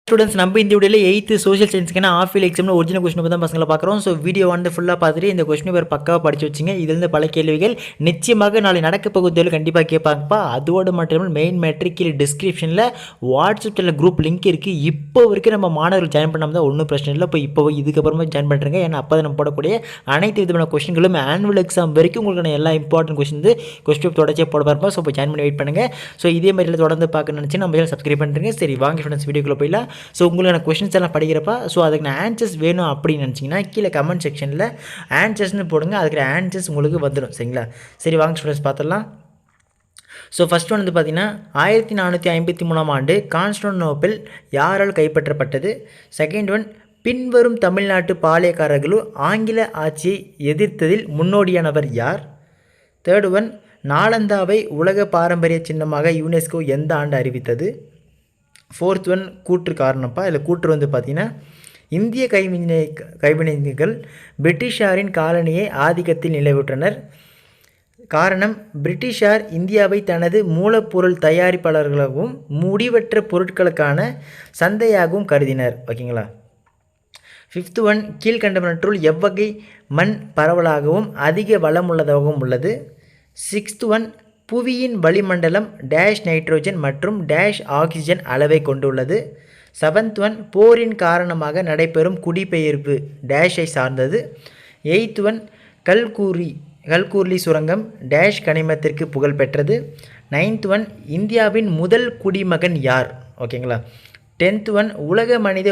Students நம்ம இந்த வீடியோவில் 8th சோஷியல் சயின்ஸ்க்கான ஆஃபீல் எக்ஸாமில் ஒரிஜினல் கொஸ்டின் தான் பசங்களை பார்க்குறோம். ஸோ வீடியோ வந்து ஃபுல்லாக பார்த்துட்டு இந்த கொஸ்டின் பேர் பக்காவாக படிச்சு வச்சிங்க. இதுலேருந்து பல கேள்விகள் நிச்சயமாக நாளை நடக்க போகுதில் கண்டிப்பாக கேட்பாங்கப்பா. அதோடு மட்டும் மெயின் மேட்ரிக் கீழே டிஸ்கிரிப்ஷனில் வாட்ஸ்அப்பில் குரூப் லிங்க் இருக்குது. இப்போ வரைக்கும் நம்ம மாணவர்கள் ஜாயின் பண்ணாமல் தான் ஒன்றும் பிரச்சனை இல்லை. இப்போ இதுக்கப்புறமா ஜாயின் பண்ணுறேங்க. ஏன்னா அப்போ நம்ம போடக்கூடிய அனைத்து விதமான கொஸ்டின்களும் ஆனுவல் எக்ஸாம் வரைக்கும் உங்களுக்கான எல்லா இம்பார்ட்டன்ட் கொஸ்டின் தொடர்ச்சியாக போட பார்ப்போம். ஸோ இப்போ ஜாயின் பண்ணி வெயிட் பண்ணுங்கள். ஸோ இதே மாதிரியில் தொடர்ந்து பார்க்க நினச்சி நம்ம சப்ஸ்கிரைப் பண்ணுறேங்க. சரி வாங்க ஸ்டூடெண்ட்ஸ் வீடியோக்குள்ளே போயிடலாம். ஸோ உங்களுக்கான கொஸ்டின்ஸ் எல்லாம் படிக்கிறப்ப ஸோ அதுக்கு நான் ஆன்சர்ஸ் வேணும் அப்படின்னு நினச்சிங்கன்னா கீழே கமெண்ட் செக்ஷனில் ஆன்சர்ஸ்னு போடுங்க. அதுக்கு ஆன்சர்ஸ் உங்களுக்கு வந்துடும். சரிங்களா? சரி வாங்க ஸ்டூடெண்ட்ஸ் பார்த்துடலாம். ஸோ ஃபஸ்ட் ஒன் வந்து பார்த்திங்கன்னா 1453ஆம் ஆண்டு கான்ஸ்டாண்டினோப்பிள் யாரால் கைப்பற்றப்பட்டது? செகண்ட் ஒன் பின்வரும் தமிழ்நாட்டு பாளையக்காரர்களும் ஆங்கில ஆட்சியை எதிர்த்ததில் முன்னோடியானவர் யார்? தேர்ட் ஒன் நாலந்தாவை உலக பாரம்பரிய சின்னமாக யுனெஸ்கோ எந்த ஆண்டு அறிவித்தது? ஃபோர்த் ஒன் கூற்று காரணப்பா. இதில் கூற்று வந்து பார்த்திங்கன்னா இந்திய கைவினைஞர்கள் பிரிட்டிஷாரின் காலனியை ஆதிக்கத்தில் நிலைவுற்றனர். காரணம் பிரிட்டிஷார் இந்தியாவை தனது மூலப்பொருள் தயாரிப்பாளர்களாகவும் முடிவற்ற பொருட்களுக்கான சந்தையாகவும் கருதினர். ஓகேங்களா? ஃபிஃப்த் ஒன் கீழ்கண்டவற்றுள் எவ்வகை மண் பரவலாகவும் அதிக வளமுள்ளதாகவும் உள்ளது? சிக்ஸ்த் ஒன் புவியின் வளிமண்டலம் டேஷ் நைட்ரோஜன் மற்றும் டேஷ் ஆக்சிஜன் அளவை கொண்டுள்ளது. செவன்த் ஒன் போரின் காரணமாக நடைபெறும் குடிபெயர்ப்பு டேஷை சார்ந்தது. எய்த் ஒன் கல்கூர்லி சுரங்கம் டேஷ் கனிமத்திற்கு புகழ்பெற்றது. நைன்த் ஒன் இந்தியாவின் முதல் குடிமகன் யார்? ஓகேங்களா? 10th ஒன் உலக மனித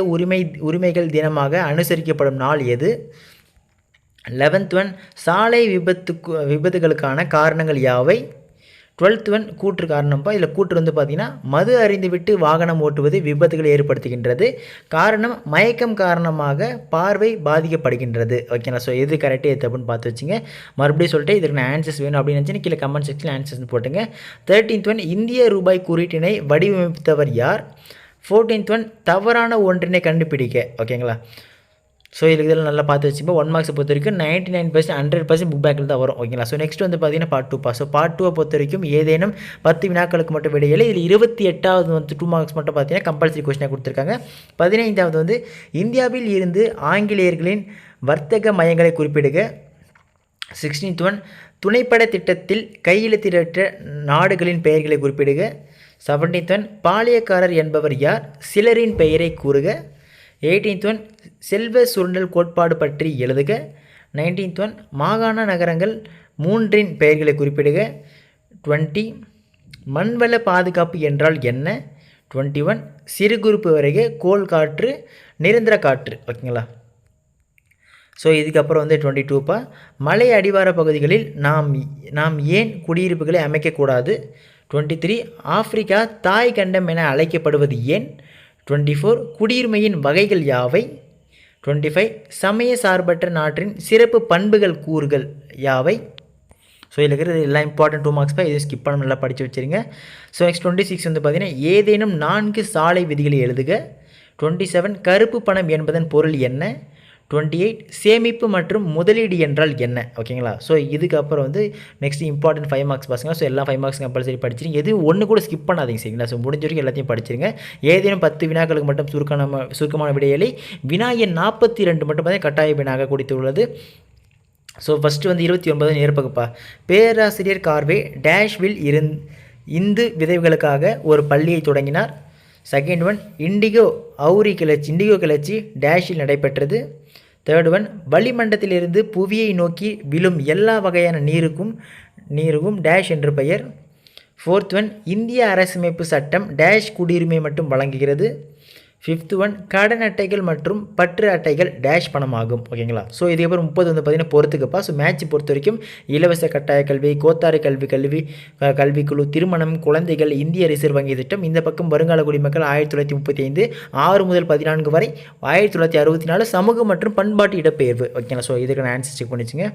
உரிமைகள் தினமாக அனுசரிக்கப்படும் நாள் எது? 11th ஒன் சாலை விபத்துகளுக்கான காரணங்கள் யாவை? 12th ஒன் கூற்று காரணம்ப்பா. இதில் கூற்று வந்து பார்த்திங்கன்னா மது அறிந்துவிட்டு வாகனம் ஓட்டுவது விபத்துகளை ஏற்படுத்துகின்றது. காரணம் மயக்கம் காரணமாக பார்வை பாதிக்கப்படுகின்றது. ஓகேங்களா? ஸோ எது கரெக்டாக எது அப்படின்னு பார்த்து வச்சுங்க. மறுபடியும் சொல்லிட்டு இதுக்கு நான் ஆன்சர்ஸ் வேணும் அப்படின்னு நினச்சி கீழே கமெண்ட் செக்ஷனில் ஆன்சர்ஸ் போட்டுங்க. 13th ஒன் இந்திய ரூபாய் குறியீட்டினை வடிவமைத்தவர் யார்? 14th ஒன் தவறான ஒன்றினை கண்டுபிடிக்க. ஓகேங்களா? ஸோ இதெல்லாம் நல்லா பார்த்து வச்சுப்போம். 1 மார்க்ஸை பொறுத்த வரைக்கும் 99% 100% புக் பேக்கில் தான் வரும். ஓகேங்களா? ஸோ நெக்ஸ்ட் வந்து பார்த்தீங்கன்னா பார்ட் 2 ஸோ பார்ட் 2 பொறுத்த வரைக்கும் ஏதேனும் 10 வினாக்களுக்கு மட்டும் விடையில்லை. இதில் 28வது வந்து 2 மார்க்ஸ் மட்டும் பார்த்தீங்கன்னா கம்பல்சரி கொஸ்டினாக கொடுத்துருக்காங்க. 15வது வந்து இந்தியாவில் இருந்து ஆங்கிலேயர்களின் வர்த்தக மையங்களை குறிப்பிடுக. 16th ஒன் துணைப்பட திட்டத்தில் கையெழுத்திட்ட நாடுகளின் பெயர்களை குறிப்பிடுக. 17th ஒன் பாளையக்காரர் என்பவர் யார்? சிலரின் பெயரை கூறுக. 18th ஒன் செல்வ சுரண்டல் கோட்பாடு பற்றி எழுதுக. 19th ஒன் மாகாண நகரங்கள் 3இன் பெயர்களை குறிப்பிடுக. 20 மண்வள பாதுகாப்பு என்றால் என்ன? 21 சிறு குறிப்பு வரைக கோள் காற்று நிரந்தர காற்று. ஓகேங்களா? ஸோ இதுக்கப்புறம் வந்து 22 மலை அடிவார பகுதிகளில் நாம் ஏன் குடியிருப்புகளை அமைக்கக்கூடாது? 23 ஆப்பிரிக்கா தாய் கண்டம் என அழைக்கப்படுவது ஏன்? 24 குடியுரிமையின் வகைகள் யாவை? 25 சமய சார்பற்ற நாட்டின் சிறப்பு பண்புகள் கூறுகள் யாவை? ஸோ இதில் இருக்கிறது எல்லாம் இம்பார்ட்டன்ட் 2 மார்க்ஸ் இது ஸ்கிப் பண்ண நல்லா படித்து வச்சுருங்க. ஸோ நெக்ஸ்ட் 26 வந்து பார்த்திங்கன்னா ஏதேனும் 4 சாலை விதிகளை எழுதுக. 27 கருப்பு பணம் என்பதன் பொருள் என்ன? 28 சேமிப்பு மற்றும் முதலீடு என்றால் என்ன? ஓகேங்களா? ஸோ இதுக்கப்புறம் வந்து நெக்ஸ்ட் இம்பார்ட்டன்ட் 5 மார்க்ஸ் பசங்க. ஸோ எல்லா 5 மார்க்ஸ் கம்பல்சரி படிச்சிருங்க. எதுவும் ஒன்று கூட ஸ்கிப் பண்ணாதீங்க. சரிங்களா? ஸோ முடிஞ்ச வரைக்கும் எல்லாத்தையும் படிச்சிருங்க. ஏதேனும் 10 வினாக்களுக்கு மட்டும் சுருக்கமான விடையில்லை. வினா எண் 42 மட்டும் பார்த்தீங்கன்னா கட்டாய வினாக கொடுத்துள்ளது. ஸோ ஃபஸ்ட்டு வந்து 29 நேர்பகுப்பா. பேராசிரியர் கார்வே டேஷ்வில் இந்து விதைவுகளுக்காக ஒரு பள்ளியை தொடங்கினார். செகண்ட் ஒன் இண்டிகோ கிளர்ச்சி டேஷில் நடைபெற்றது. தேர்ட் ஒன் வளிமண்டலத்திலிருந்து புவியை நோக்கி விழும் எல்லா வகையான நீருக்கும் டேஷ் என்று பெயர். ஃபோர்த் ஒன் இந்திய அரசமைப்பு சட்டம் டேஷ் குடியுரிமை மட்டும் வழங்குகிறது. ஃபிஃப்த் ஒன் கடன் அட்டைகள் மற்றும் பற்று அட்டைகள் டேஷ் பணமாகும். ஓகேங்களா? ஸோ இதுக்கப்புறம் 30 வந்து பார்த்திங்கன்னா பொறுத்துக்குப்பா. ஸோ மேட்ச் பொறுத்த வரைக்கும் இலவச கட்டாய கல்வி, கோத்தாரி கல்விக்குழு, திருமணம், குழந்தைகள், இந்திய ரிசர்வ் வங்கி திட்டம். இந்த பக்கம் வருங்கால குடிமக்கள் 1935 6 முதல் 14 வரை. 1964 சமூக மற்றும் பண்பாட்டு இடப்பெயர்வு. ஓகேங்களா? ஸோ இதுக்கு ஆன்சர் செக் பண்ணிச்சுங்க.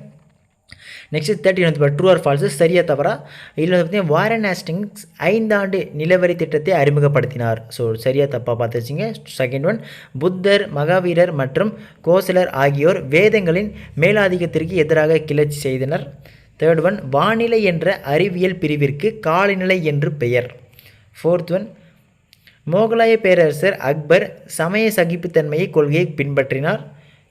நெக்ஸ்ட் 13 வந்து ட்ரூ ஆர் ஃபால்ஸு சரியா தவறா? இதில் வந்து பார்த்திங்கன்னா வாரன் ஹேஸ்டிங்ஸ் 5 ஆண்டு நிலவரி திட்டத்தை அறிமுகப்படுத்தினார். ஸோ சரியா தப்பாக பார்த்து வச்சுங்க. செகண்ட் ஒன் புத்தர், மகாவீரர் மற்றும் கோசலர் ஆகியோர் வேதங்களின் மேலாதிக்கத்திற்கு எதிராக கிளர்ச்சி செய்தனர். தேர்ட் ஒன் வானிலை என்ற அறிவியல் பிரிவிற்கு காலநிலை என்று பெயர். ஃபோர்த் ஒன் முகலாய பேரரசர் அக்பர் சமய சகிப்புத்தன்மையை கொள்கையை பின்பற்றினார்.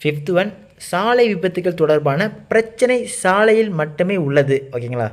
5th ஒன், சாலை விபத்துகள் தொடர்பான பிரச்சனை சாலையில் மட்டுமே உள்ளது. ஓகேங்களா.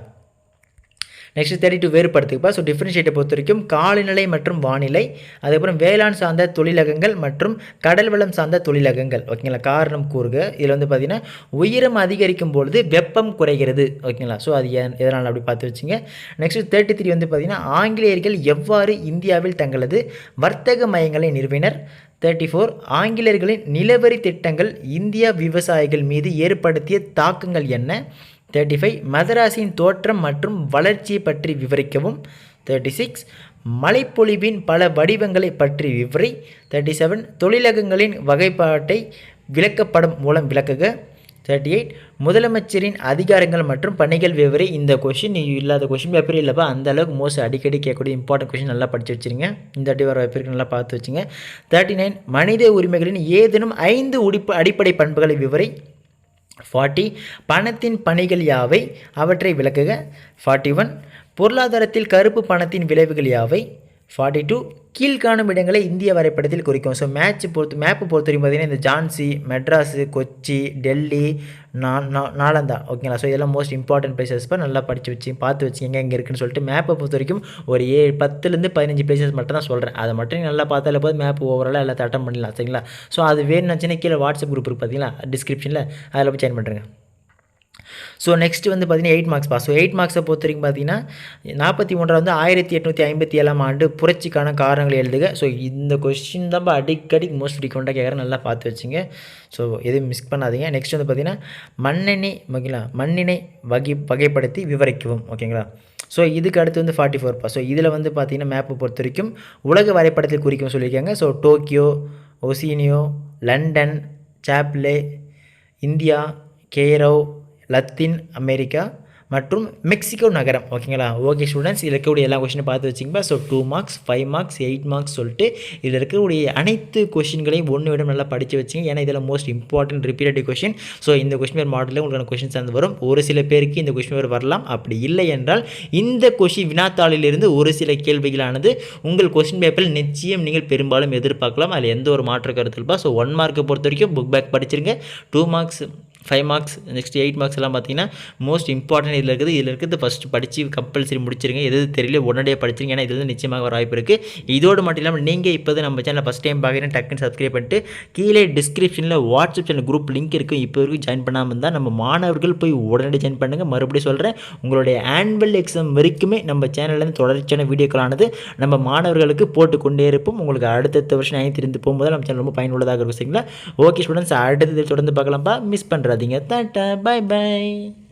நெக்ஸ்ட் 32 வேறுபடுத்துப்பா. ஸோ டிஃப்ரென்ஷியேட்டை பொறுத்த வரைக்கும் காலநிலை மற்றும் வானிலை, அதுக்கப்புறம் வேளாண் சார்ந்த தொழிலகங்கள் மற்றும் கடல் வளம் சார்ந்த தொழிலகங்கள். ஓகேங்களா. காரணம் கூறுக. இதில் வந்து பார்த்திங்கன்னா உயரம் அதிகரிக்கும் பொழுது வெப்பம் குறைகிறது. ஓகேங்களா. ஸோ அது எதனால் அப்படி பார்த்து வச்சுங்க. நெக்ஸ்ட் 33 வந்து பார்த்திங்கன்னா ஆங்கிலேயர்கள் எவ்வாறு இந்தியாவில் தங்களது வர்த்தக மையங்களை நிறுவினர். 34 ஆங்கிலேயர்களின் நிலவரி திட்டங்கள் இந்திய விவசாயிகள் மீது ஏற்படுத்திய தாக்கங்கள் என்ன. 35 மதராஸின் தோற்றம் மற்றும் வளர்ச்சியை பற்றி விவரிக்கவும். 36 மழைப்பொழிவின் பல வடிவங்களை பற்றி விவரி. 37 தொழிலகங்களின் வகைப்பாட்டை விளக்கப்படம் மூலம் விளக்குக. 38 முதலமைச்சரின் அதிகாரங்கள் மற்றும் பணிகள் விவரி. இந்த கொஷின் இல்லாத கொஷின் பேப்பர் இல்லைப்பா, அந்த அளவுக்கு மோஸ்ட் அடிக்கடி கேட்கக்கூடிய இம்பார்ட்டன்ட் கொஷின் நல்லா படித்து வச்சுருங்க. இந்த அடி வர பேருக்கு நல்லா பார்த்து வச்சுங்க. 39 மனித உரிமைகளின் ஏதேனும் 5 அடிப்படை பண்புகளை விவரி. 40 பணத்தின் பணிகள் யாவை, அவற்றை விளக்குக. 41 பொருளாதாரத்தில் கருப்பு பணத்தின் விளைவுகள் யாவை. 42 கீழ்காணும் இடங்களை இந்திய வரைபடத்தில் குறிக்கும். ஸோ மேப்பு பொறுத்த வரைக்கும் பார்த்திங்கன்னா இந்த ஜான்சி, மெட்ராஸு, கொச்சி, டெல்லி, நாலந்தா. ஓகேங்களா. ஸோ இதெல்லாம் மோஸ்ட் இம்பார்ட்டன்ட் பிளேசஸ் நல்லா படித்து பார்த்து வச்சுங்க எங்கே இருக்குன்னு சொல்லிட்டு. மேப்பை பொறுத்த வரைக்கும் ஒரு 10லேருந்து 15 பிளேசஸ் மட்டும் தான் சொல்கிறேன். அதை மட்டும் நல்லா பார்த்தாலே போது மேப் ஓவராலாக எல்லாத்தையும் அட்டன் பண்ணிடலாம். சரிங்களா. ஸோ அது வேணும்னுச்சுன்னா கீழே வாட்ஸ்அப் குரூப் இருக்குது பார்த்தீங்களா டிஸ்கிரிப்ஷனில், அதில் போய் ஜாயின் பண்ணுறேங்க. ஸோ நெக்ஸ்ட் வந்து பார்த்திங்கன்னா 8 மார்க்ஸ் பாஸ். ஸோ 8 மார்க்ஸை பொறுத்த வரைக்கும் பார்த்தீங்கன்னா 41 வந்து 1857 ஆண்டு புரட்சிக்கான காரணங்கள் எழுதுக. ஸோ இந்த கொஸ்டின் தான் அடிக்கடி மோஸ்ட் ஃப்ரீக்வெண்ட்டாக கேட்குறேன், நல்லா பார்த்து வச்சுங்க. ஸோ எதுவும் மிஸ் பண்ணாதீங்க. நெக்ஸ்ட் வந்து பார்த்திங்கன்னா மண்ணினை வகைப்படுத்தி விவரிக்கவும். ஓகேங்களா. ஸோ இதுக்கு அடுத்து வந்து 44 பா. ஸோ இதில் வந்து பார்த்திங்கன்னா மேப்பை பொறுத்த வரைக்கும் உலக வரைபடத்தில் குறிக்கும் சொல்லியிருக்காங்க. ஸோ டோக்கியோ, ஒசினியோ, லண்டன், சாப்லே, இந்தியா, கெய்ரோ, லத்தீன் அமெரிக்கா மற்றும் மெக்சிகோ நகரம். ஓகேங்களா. ஓகே ஸ்டூடெண்ட்ஸ், இதில் இருக்கக்கூடிய எல்லா கொஷினும் பார்த்து வச்சுக்கோங்க. ஸோ 2 மார்க்ஸ், 5 மார்க்ஸ், 8 மார்க்ஸ் சொல்லிட்டு இதில் இருக்கக்கூடிய அனைத்து கொஷின்களையும் ஒன்று விட நல்லா படித்து வச்சுங்க. ஏன்னா இதெல்லாம் most important repeated question. So இந்த கொஷின் பேர் மாடலில் உங்களுக்கு கொஷின்ஸ் வந்து வரும். ஒரு சில பேருக்கு இந்த கொஷின் பேர் வரலாம். அப்படி இல்லை என்றால் இந்த கொஷின் வினாத்தாளிலிருந்து ஒரு சில கேள்விகளானது உங்கள் கொஷின் பேப்பரில் நிச்சயம் நீங்கள் பெரும்பாலும் எதிர்பார்க்கலாம். அதில் எந்த ஒரு மாற்று கருத்து இல்லைப்பா. ஸோ 1 மார்க்கை பொறுத்த வரைக்கும் புக் பேக் படிச்சிருங்க. 2 மார்க்ஸ், 5 மார்க்ஸ், நெக்ஸ்ட் 8 மார்க்ஸ் எல்லாம் பார்த்தீங்கன்னா மோஸ்ட் இம்பார்ட்டன்ட் இதில் இருக்கிறது ஃபஸ்ட்டு படித்து கம்பல்சரி முடிச்சிருங்க. எது தெரியல உடனடியாக படிச்சிருங்க. ஏன்னா இதில் நிச்சயமாக ஒரு வாய்ப்பு இருக்குது. இதோடு மட்டும் இல்லாமல் நீங்கள் இப்போ நம்ம சேனலில் ஃபஸ்ட் டைம் பார்க்குறேன், டக்குன்னு சப்ஸ்கிரைப் பண்ணிட்டு கீழே டிஸ்கிரிப்ஷனில் வாட்ஸ்அப் சேனல் குரூப் லிங்க் இருக்குது. இப்போ வரைக்கும் ஜாயின் பண்ணாமல் இருந்தால் நம்ம மாணவர்கள் போய் உடனடியாக ஜாயின் பண்ணுங்கள். மறுபடியும் சொல்கிறேன், உங்களுடைய ஆனுவல் எக்ஸாம் வரைக்குமே நம்ம சேனல்லேருந்து தொடர்ச்சியான வீடியோக்களானது நம்ம மாணவர்களுக்கு போட்டு கொண்டே இருப்போம். உங்களுக்கு அடுத்த வருஷம் 9th இருந்து போகும்போது நம்ம சேனல் ரொம்ப பயனுள்ளதாக இருக்கும். சரிங்களா. ஓகே ஸ்டூடெண்ட்ஸ், அடுத்தது தொடர்ந்து பார்க்கலாம்ப்பா. மிஸ் பண்ணுறாதீங்க. Tata, bye by.